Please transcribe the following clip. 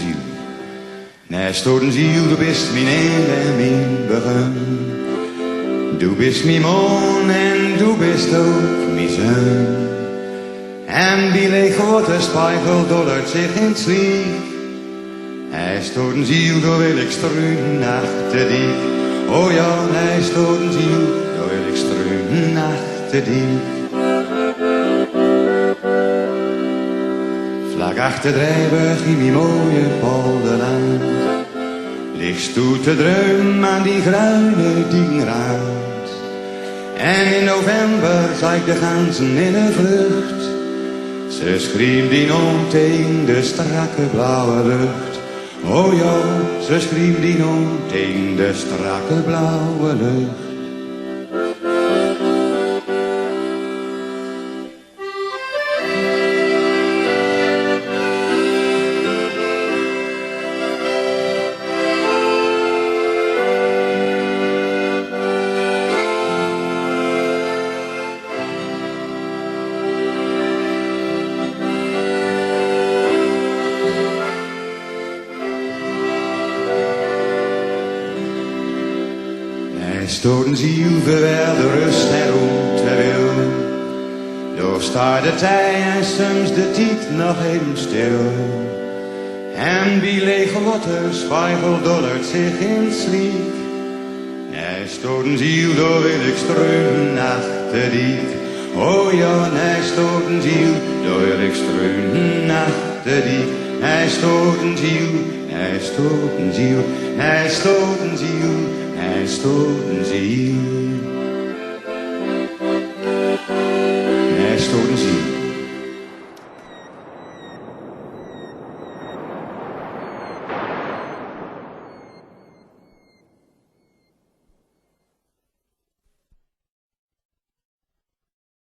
ziel. Nee, stoten ziel, du bist mijn einde en mijn begin. Du bist mijn man en du bist ook mijn zon. En die lege waterspiegel dollert zich in het sliek. Hij stoot een ziel, daar wil ik struinen achter die. Oh ja, hij stoot een ziel, daar wil ik struinen achter die. Vlak achter Drijburg in die mooie polderland ligt stoet te druim aan die gruine diegenrand. En in november zag ik de ganzen in een vlucht. Ze schreeuwden om tegen de strakke blauwe lucht. Oh ja, ze schreeuwden om tegen de strakke blauwe lucht. Stoten ziel verwer de rust herom te wil. Door staat de tij en soms de tijd nog even stil. En wie lege water spiegel dollert zich in sliek. Nee, stoten ziel, door wil ik streunen achter die. Oh ja, nee, stoten ziel, door wil ik streunen achter die. Hij stoten ziel, hij stoten ziel, hij stoten ziel. Hij stoot een ziel.